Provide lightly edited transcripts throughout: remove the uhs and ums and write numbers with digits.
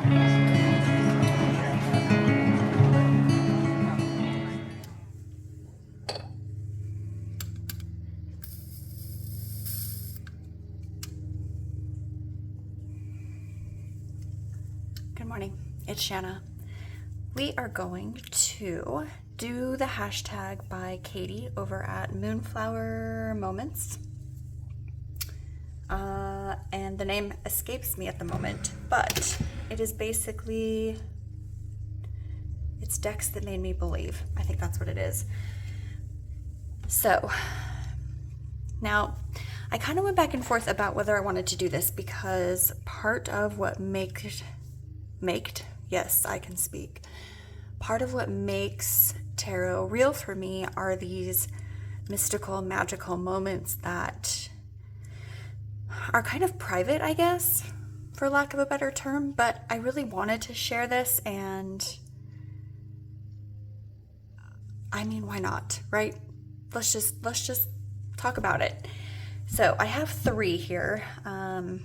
Good morning, it's Shanna. We are going to do the hashtag by Katie over at Moonflower Moments. And the name escapes me at the moment, but it is basically, it's decks that made me believe. I think that's what it is. So now I kind of went back and forth about whether I wanted to do this because part of what yes, I can speak. Part of what makes tarot real for me are these mystical, magical moments that are kind of private, I guess, for lack of a better term, but I really wanted to share this, and I mean, why not, right? Let's just talk about it. So I have 3 here. The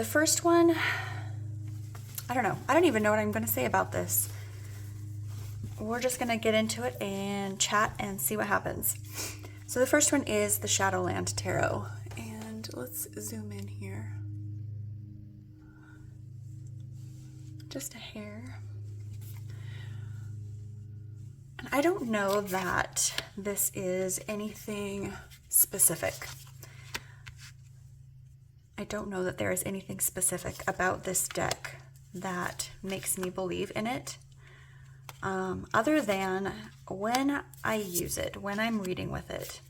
first one, I don't know. I don't even know what I'm going to say about this. We're just going to get into it and chat and see what happens. So the first one is the Shadowland Tarot. And let's zoom in here. Just a hair. And I don't know that this is anything specific. I don't know that there is anything specific about this deck that makes me believe in it, other than when I use it, when I'm reading with it,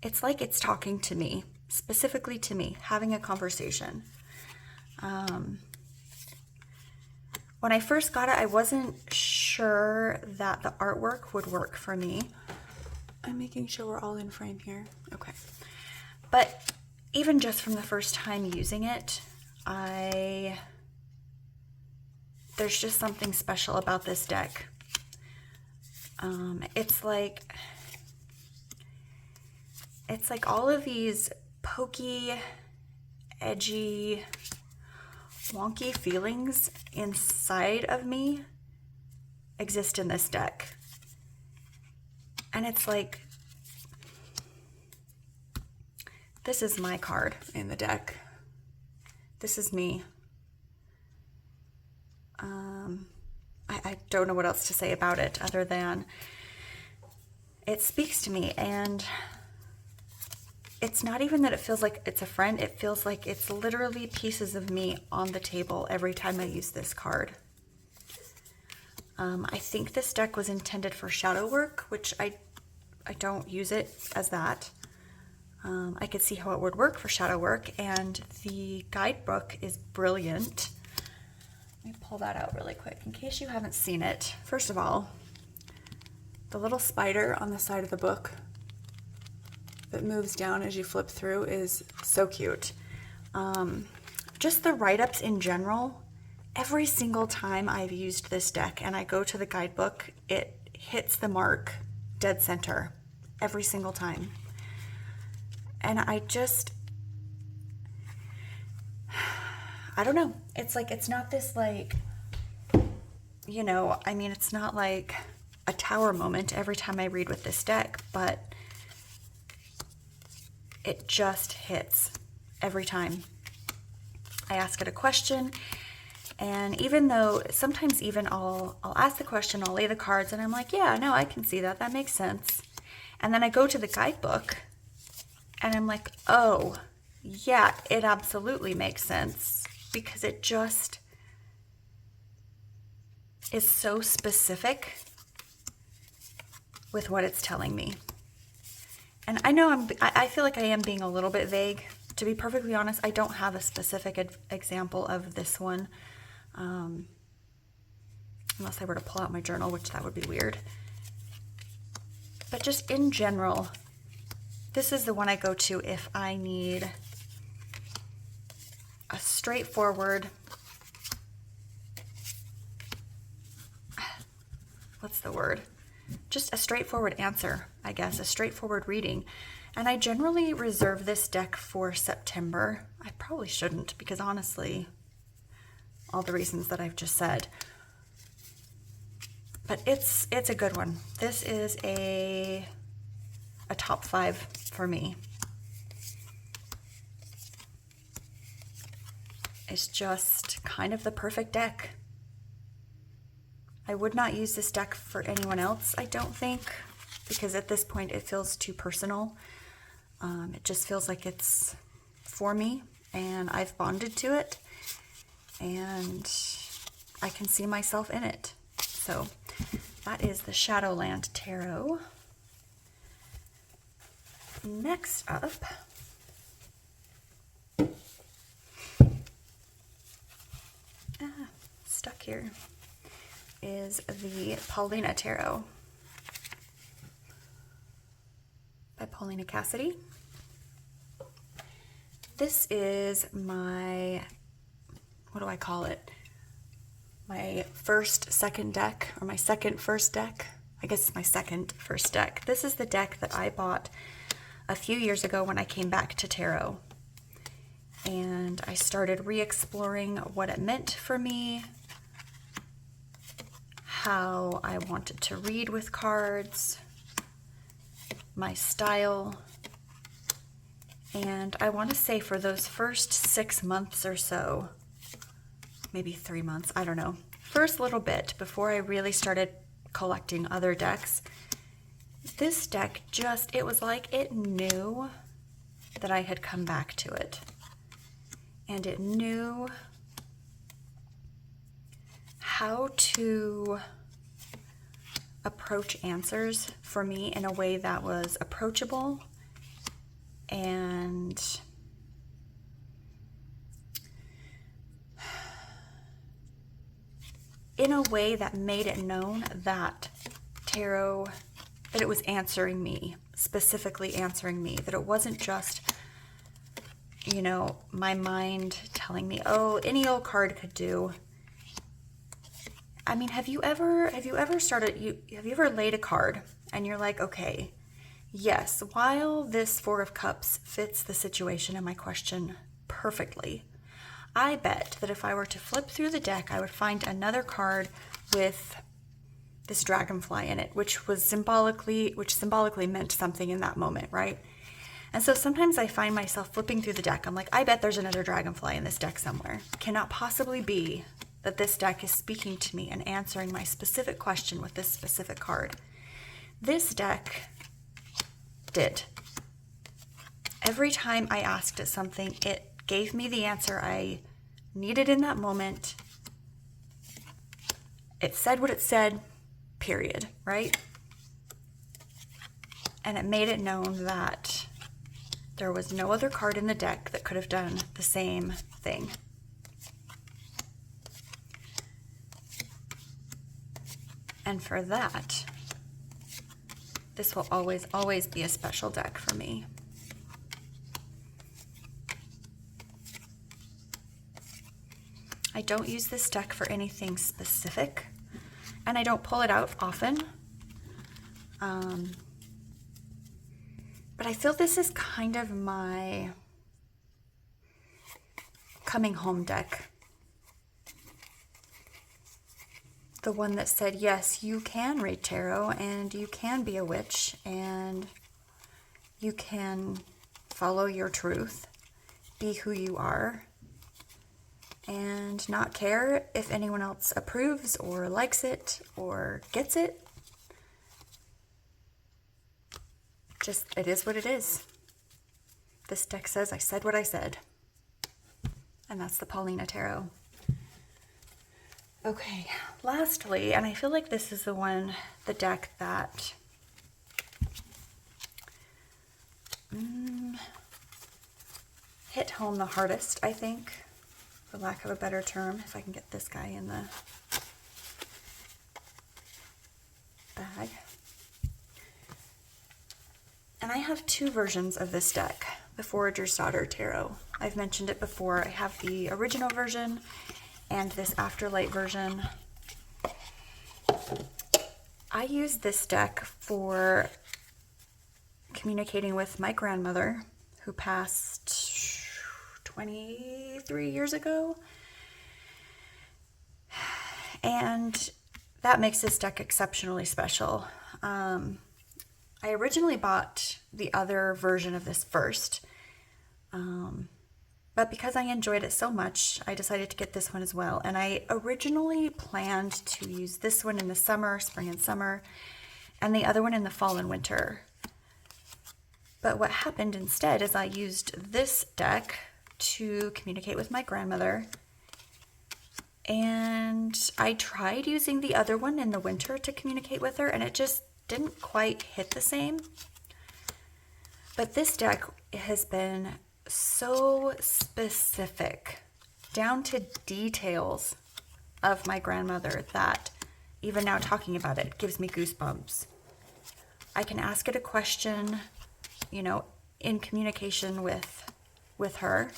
it's like it's talking to me, specifically to me, having a conversation. When I first got it, I wasn't sure that the artwork would work for me. I'm making sure we're all in frame here. Okay. But even just from the first time using it, there's just something special about this deck. It's like all of these pokey, edgy, wonky feelings inside of me exist in this deck. And it's like, this is my card in the deck. This is me. I don't know what else to say about it other than it speaks to me, and it's not even that it feels like it's a friend. It feels like it's literally pieces of me on the table every time I use this card. I think this deck was intended for shadow work, which I don't use it as that. I could see how it would work for shadow work, and the guidebook is brilliant. Let me pull that out really quick in case you haven't seen it. First of all, the little spider on the side of the book that moves down as you flip through is so cute. Just the write-ups in general, every single time I've used this deck and I go to the guidebook, it hits the mark dead center every single time. And I don't know. It's like, it's not this like, you know, I mean, it's not like a tower moment every time I read with this deck, but it just hits every time. I ask it a question, and even though sometimes even I'll ask the question, I'll lay the cards, and I'm like, yeah, no, I can see that. That makes sense. And then I go to the guidebook, and I'm like, oh, yeah, it absolutely makes sense, because it just is so specific with what it's telling me. And I know I feel like I am being a little bit vague. To be perfectly honest, I don't have a specific example of this one, unless I were to pull out my journal, which that would be weird. But just in general, this is the one I go to if I need a straightforward, what's the word? Just a straightforward answer, I guess, a straightforward reading. And I generally reserve this deck for September. I probably shouldn't because honestly, all the reasons that I've just said. But it's a good one. This is a top 5 for me. It's just kind of the perfect deck. I would not use this deck for anyone else, I don't think, because at this point it feels too personal. It just feels like it's for me, and I've bonded to it, and I can see myself in it. So that is the Shadowland Tarot. Next up, stuck here, is the Paulina Tarot by Paulina Cassidy. This is my, what do I call it? My second deck, or my first deck. I guess it's my first deck. This is the deck that I bought a few years ago when I came back to tarot. And I started re-exploring what it meant for me, how I wanted to read with cards, my style. And I want to say for those first 6 months or so, maybe 3 months, I don't know, first little bit before I really started collecting other decks, this deck it was like it knew that I had come back to it. And it knew how to approach answers for me in a way that was approachable and in a way that made it known that that it was answering me, specifically answering me, that it wasn't just, you know, my mind telling me, oh, any old card could do. I mean, have you ever laid a card and you're like, okay, yes, while this Four of Cups fits the situation and my question perfectly, I bet that if I were to flip through the deck, I would find another card with this dragonfly in it, which symbolically meant something in that moment, right? And so sometimes I find myself flipping through the deck. I'm like, I bet there's another dragonfly in this deck somewhere. Cannot possibly be that this deck is speaking to me and answering my specific question with this specific card. This deck did. Every time I asked it something, it gave me the answer I needed in that moment. It said what it said, period, right? And it made it known that there was no other card in the deck that could have done the same thing. And for that, this will always, always be a special deck for me. I don't use this deck for anything specific, and I don't pull it out often. But I feel this is kind of my coming home deck. The one that said, yes, you can read tarot and you can be a witch and you can follow your truth, be who you are, and not care if anyone else approves or likes it or gets it. Just, it is what it is. This deck says I said what I said. And that's the Paulina Tarot. Okay, lastly, and I feel like this is the deck that hit home the hardest, I think, for lack of a better term, if I can get this guy in the bag. And I have two versions of this deck, the Forager's Daughter Tarot. I've mentioned it before. I have the original version and this Afterlight version. I use this deck for communicating with my grandmother, who passed 23 years ago. And that makes this deck exceptionally special. I originally bought the other version of this first, but because I enjoyed it so much, I decided to get this one as well. And I originally planned to use this one in the summer, spring and summer, and the other one in the fall and winter. But what happened instead is I used this deck to communicate with my grandmother. And I tried using the other one in the winter to communicate with her, and it just didn't quite hit the same. But this deck has been so specific, down to details of my grandmother, that even now talking about it gives me goosebumps. I can ask it a question, you know, in communication with her,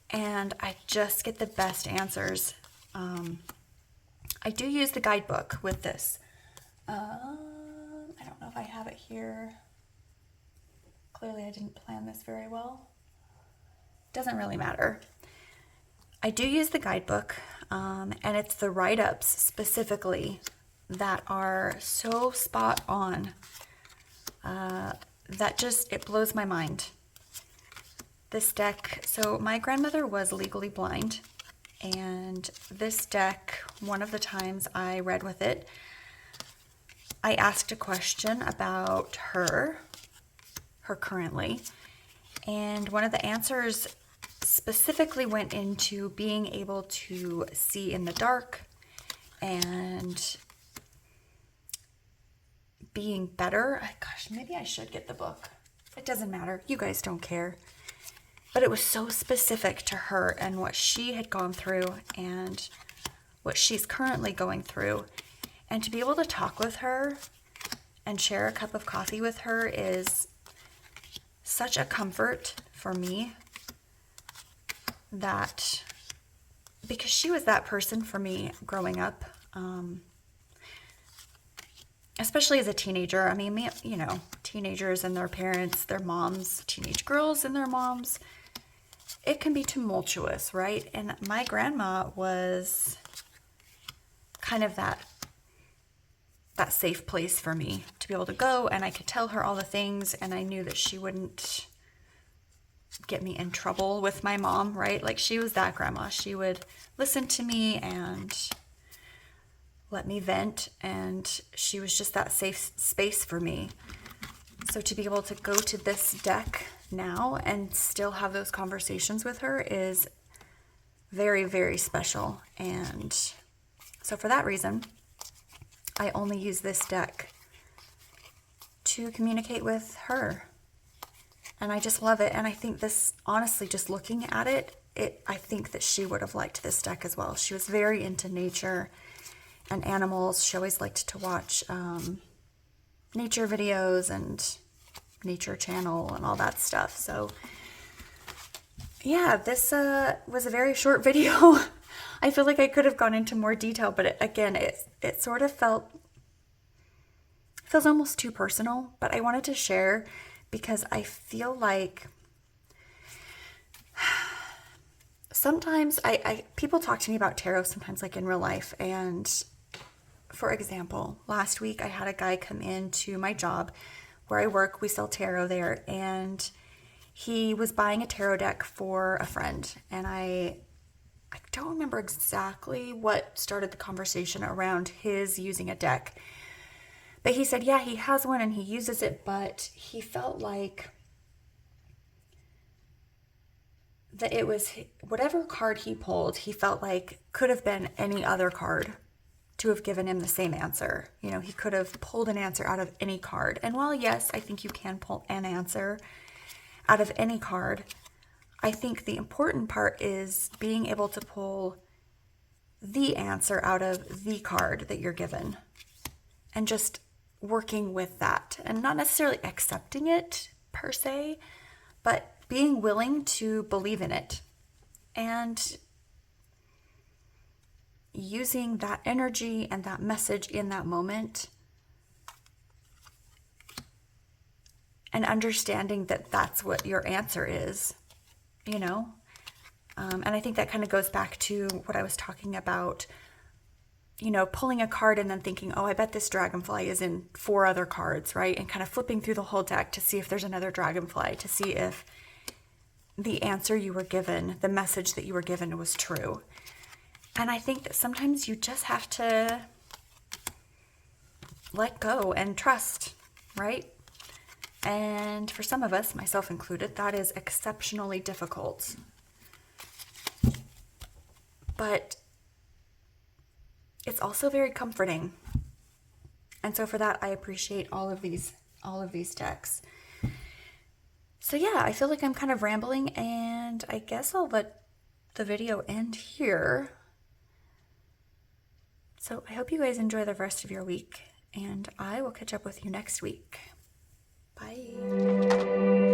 and I just get the best answers. I do use the guidebook with this. I don't know if I have it here. Clearly I didn't plan this very well. Doesn't really matter. I do use the guidebook, and it's the write-ups specifically that are so spot on that just, it blows my mind. This deck, so my grandmother was legally blind, and this deck, one of the times I read with it, I asked a question about her currently, and one of the answers specifically went into being able to see in the dark and being better. Gosh, maybe I should get the book. It doesn't matter. You guys don't care. But it was so specific to her and what she had gone through and what she's currently going through. And to be able to talk with her and share a cup of coffee with her is such a comfort for me, that because she was that person for me growing up, especially as a teenager. I mean, you know, teenagers and their parents, their moms, teenage girls and their moms, it can be tumultuous, right? And my grandma was kind of that safe place for me to be able to go, and I could tell her all the things, and I knew that she wouldn't get me in trouble with my mom, right? Like, she was that grandma. She would listen to me and let me vent, and she was just that safe space for me. So to be able to go to this deck now and still have those conversations with her is very, very special. And so for that reason, I only use this deck to communicate with her. And I just love it. And I think this, honestly, just looking at it, I think that she would have liked this deck as well. She was very into nature and animals. She always liked to watch nature videos and Nature Channel and all that stuff. So yeah, this was a very short video. I feel like I could have gone into more detail, but it sort of feels almost too personal, but I wanted to share because I feel like sometimes people talk to me about tarot sometimes, like in real life. And for example, last week I had a guy come into my job where I work. We sell tarot there, and he was buying a tarot deck for a friend. And I don't remember exactly what started the conversation around his using a deck. But he said, yeah, he has one and he uses it, but he felt like that it was whatever card he pulled, he felt like could have been any other card to have given him the same answer. You know, he could have pulled an answer out of any card. And while, yes, I think you can pull an answer out of any card, I think the important part is being able to pull the answer out of the card that you're given and just working with that, and not necessarily accepting it per se, but being willing to believe in it and using that energy and that message in that moment and understanding that that's what your answer is, you know? And I think that kind of goes back to what I was talking about, you know, pulling a card and then thinking, oh, I bet this dragonfly is in 4 other cards, right? And kind of flipping through the whole deck to see if there's another dragonfly, to see if the answer you were given, the message that you were given was true. And I think that sometimes you just have to let go and trust, right? And for some of us, myself included, that is exceptionally difficult. But it's also very comforting. And so for that, I appreciate all of these decks. So yeah, I feel like I'm kind of rambling, and I guess I'll let the video end here. So I hope you guys enjoy the rest of your week, and I will catch up with you next week. Bye.